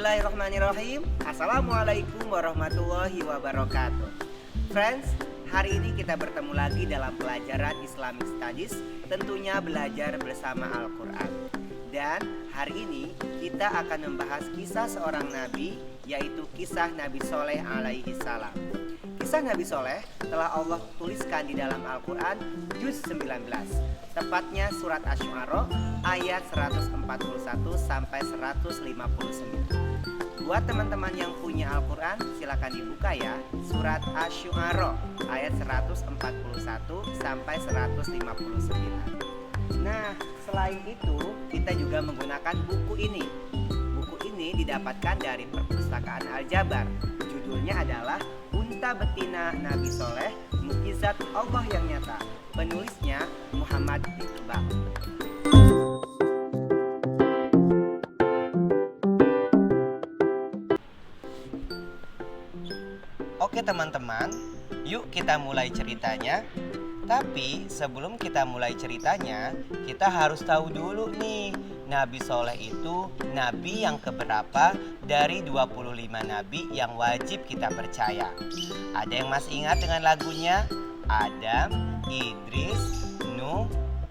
Bismillahirrahmanirrahim. Assalamualaikum warahmatullahi wabarakatuh. Friends, hari ini kita bertemu lagi dalam pelajaran Islamic Studies, tentunya belajar bersama Al-Quran. Dan hari ini kita akan membahas kisah seorang nabi, yaitu kisah Nabi Soleh alaihi salam. Kisah Nabi Soleh telah Allah tuliskan di dalam Al-Quran juz 19, tepatnya surat Asy-Syu'ara ayat 141 sampai 159. Buat teman-teman yang punya Al-Quran, silakan dibuka ya, surat Asy-Syu'ara ayat 141 sampai 159. Nah, selain itu kita juga menggunakan buku ini. Buku ini didapatkan dari perpustakaan Al-Jabar. Judulnya adalah Unta Betina Nabi Soleh, Mukjizat Allah yang Nyata. Penulisnya Muhammad Iqbal. Oke teman-teman, yuk kita mulai ceritanya. Tapi sebelum kita mulai ceritanya, kita harus tahu dulu nih, Nabi Soleh itu nabi yang keberapa dari 25 nabi yang wajib kita percaya. Ada yang masih ingat dengan lagunya? Adam, Idris, Nuh,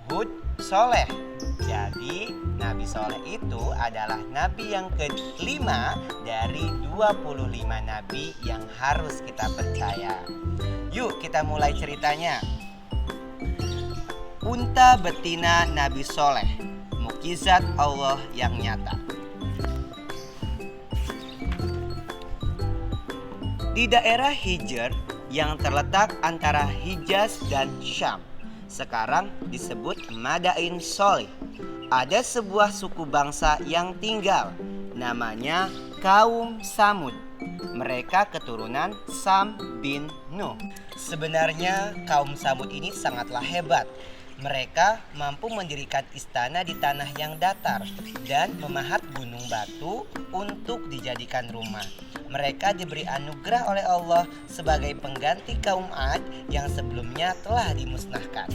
Hud, Soleh. Jadi Nabi Soleh itu adalah nabi yang kelima dari 25 nabi yang harus kita percaya. Yuk kita mulai ceritanya. Unta betina Nabi Soleh, mukjizat Allah yang nyata. Di daerah Hijr yang terletak antara Hijaz dan Syam, sekarang disebut Madain Solih, ada sebuah suku bangsa yang tinggal, namanya kaum Samud. Mereka keturunan Sam bin Nuh. Sebenarnya kaum Samud ini sangatlah hebat. Mereka mampu mendirikan istana di tanah yang datar dan memahat gunung batu untuk dijadikan rumah. Mereka diberi anugerah oleh Allah sebagai pengganti kaum Ad yang sebelumnya telah dimusnahkan.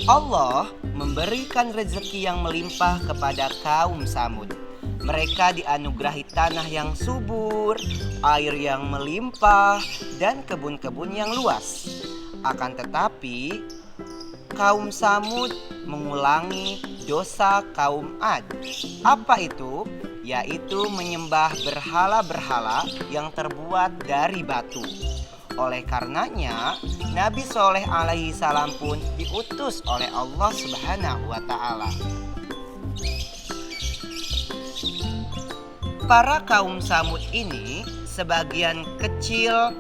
Allah memberikan rezeki yang melimpah kepada kaum Samud. Mereka dianugerahi tanah yang subur, air yang melimpah, dan kebun-kebun yang luas. Akan tetapi, kaum Samud mengulangi dosa kaum Ad. Apa itu? Yaitu menyembah berhala-berhala yang terbuat dari batu. Oleh karenanya, Nabi Soleh alaihi salam pun diutus oleh Allah Subhanahu wa ta'ala. Para kaum Samud ini sebagian kecil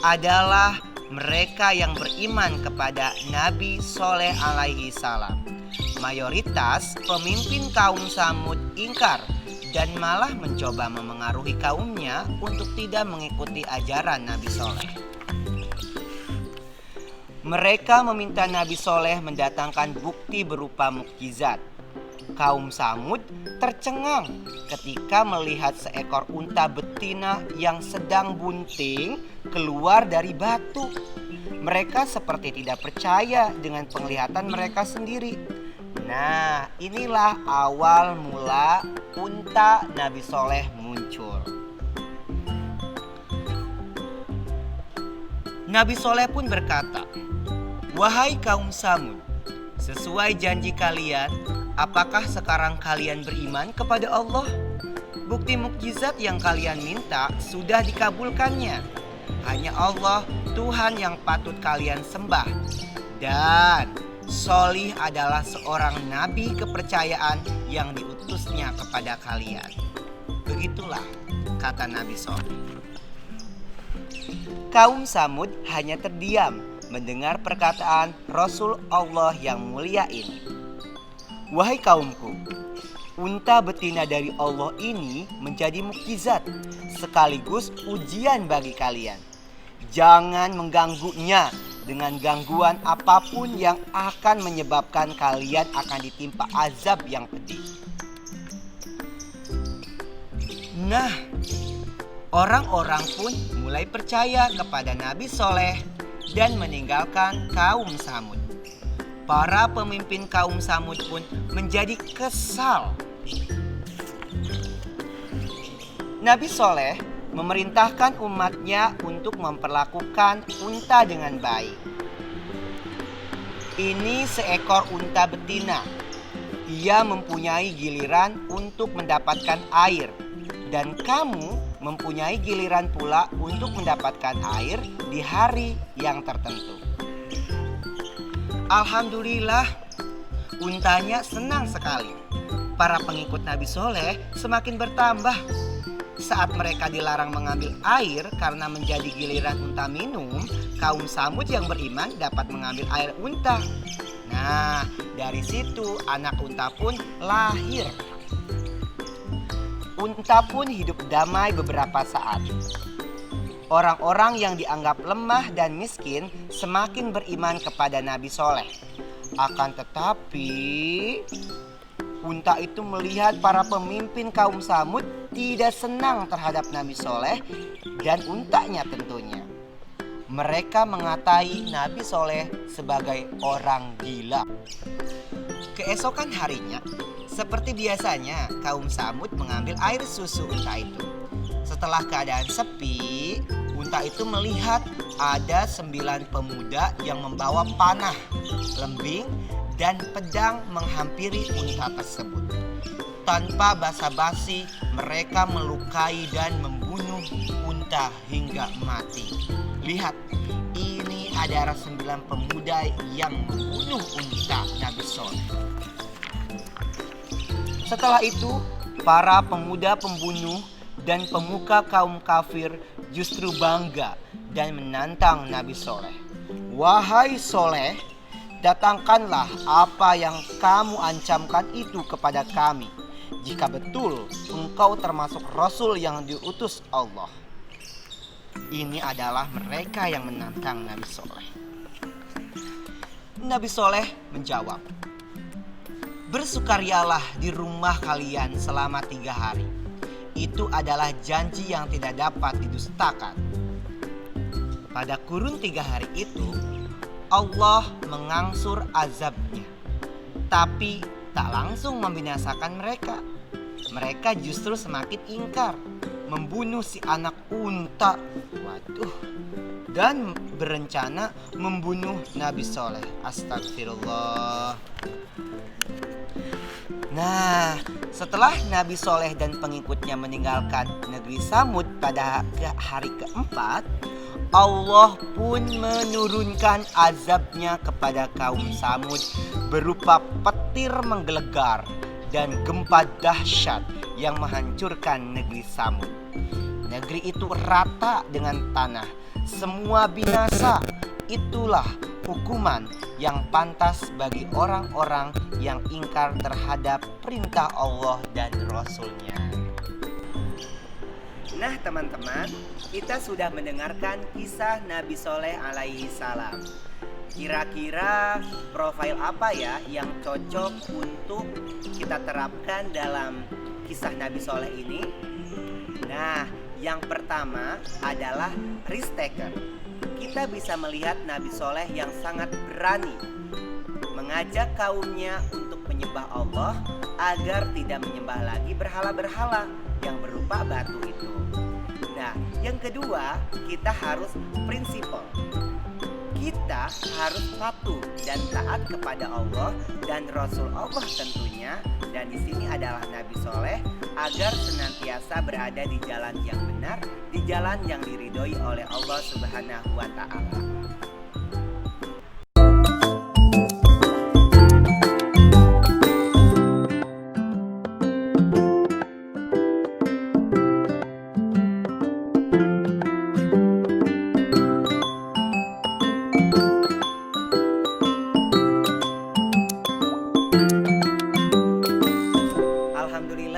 adalah mereka yang beriman kepada Nabi Soleh alaihi salam. Mayoritas pemimpin kaum Samud ingkar dan malah mencoba memengaruhi kaumnya untuk tidak mengikuti ajaran Nabi Soleh. Mereka meminta Nabi Soleh mendatangkan bukti berupa mukjizat. Kaum Samud tercengang ketika melihat seekor unta betina yang sedang bunting keluar dari batu. Mereka seperti tidak percaya dengan penglihatan mereka sendiri. Nah, inilah awal mula unta Nabi Soleh muncul. Nabi Soleh pun berkata, "Wahai kaum Samud, sesuai janji kalian, apakah sekarang kalian beriman kepada Allah? Bukti mukjizat yang kalian minta sudah dikabulkannya. Hanya Allah, Tuhan yang patut kalian sembah. Dan Solih adalah seorang nabi kepercayaan yang diutusnya kepada kalian." Begitulah kata Nabi Soleh. Kaum Samud hanya terdiam mendengar perkataan Rasul Allah yang mulia ini. "Wahai kaumku, unta betina dari Allah ini menjadi mukjizat sekaligus ujian bagi kalian. Jangan mengganggunya dengan gangguan apapun yang akan menyebabkan kalian akan ditimpa azab yang pedih." Nah, orang-orang pun mulai percaya kepada Nabi Soleh dan meninggalkan kaum Samud. Para pemimpin kaum Samud pun menjadi kesal Nabi Soleh memerintahkan umatnya untuk memperlakukan unta dengan baik. Ini seekor unta betina. Ia mempunyai giliran untuk mendapatkan air, dan kamu mempunyai giliran pula untuk mendapatkan air di hari yang tertentu. Alhamdulillah, untanya senang sekali. Para pengikut Nabi Soleh semakin bertambah. Saat mereka dilarang mengambil air karena menjadi giliran unta minum, kaum Samud yang beriman dapat mengambil air unta. Nah, dari situ anak unta pun lahir. Unta pun hidup damai beberapa saat. Orang-orang yang dianggap lemah dan miskin semakin beriman kepada Nabi Soleh. Akan tetapi, unta itu melihat para pemimpin kaum Samud tidak senang terhadap Nabi Soleh dan untanya tentunya. Mereka mengatai Nabi Soleh sebagai orang gila. Keesokan harinya, seperti biasanya, kaum Samud mengambil air susu unta itu. Setelah keadaan sepi, unta itu melihat ada 9 pemuda yang membawa panah, lembing, dan pedang menghampiri unta tersebut. Tanpa basa-basi, mereka melukai dan membunuh unta hingga mati. Lihat, ini adalah 9 pemuda yang membunuh unta Nabi Soleh. Setelah itu, para pemuda pembunuh dan pemuka kaum kafir justru bangga dan menantang Nabi Soleh. Wahai Soleh, datangkanlah apa yang kamu ancamkan itu kepada kami, jika betul engkau termasuk Rasul yang diutus Allah. Ini adalah mereka yang menantang Nabi Soleh. Nabi Soleh menjawab, bersukarialah di rumah kalian selama 3 hari. Itu adalah janji yang tidak dapat didustakan. Pada kurun 3 hari itu, Allah mengangsur azabnya, tapi tak langsung membinasakan mereka. Mereka justru semakin ingkar, membunuh si anak unta. Dan berencana membunuh Nabi Soleh. Astagfirullah. Nah, setelah Nabi Soleh dan pengikutnya meninggalkan negeri Samud pada hari keempat, Allah pun menurunkan azabnya kepada kaum Samud berupa petir menggelegar dan gempa dahsyat yang menghancurkan negeri Samud. Negeri itu rata dengan tanah, semua binasa. Itulah hukuman yang pantas bagi orang-orang yang ingkar terhadap perintah Allah dan Rasul-Nya. Nah teman-teman, kita sudah mendengarkan kisah Nabi Soleh alaihi salam. Kira-kira profil apa ya yang cocok untuk kita terapkan dalam kisah Nabi Soleh ini? Nah, yang pertama adalah risk taker. Kita bisa melihat Nabi Soleh yang sangat berani mengajak kaumnya untuk menyembah Allah agar tidak menyembah lagi berhala-berhala yang berupa batu itu. Nah, yang kedua, kita harus prinsipal. Kita harus patuh dan taat kepada Allah dan Rasul Allah tentunya. Dan di sini adalah Nabi Soleh agar senantiasa berada di jalan yang benar, di jalan yang diridhoi oleh Allah Subhanahu wa Ta'ala.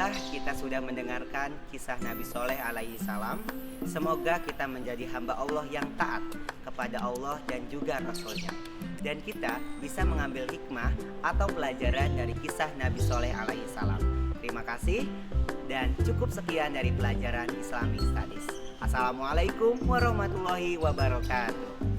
Kita sudah mendengarkan kisah Nabi Soleh alaihi salam. Semoga kita menjadi hamba Allah yang taat kepada Allah dan juga Rasul-Nya, dan kita bisa mengambil hikmah atau pelajaran dari kisah Nabi Soleh alaihi salam. Terima kasih dan cukup sekian dari pelajaran Islamic Studies. Assalamualaikum warahmatullahi wabarakatuh.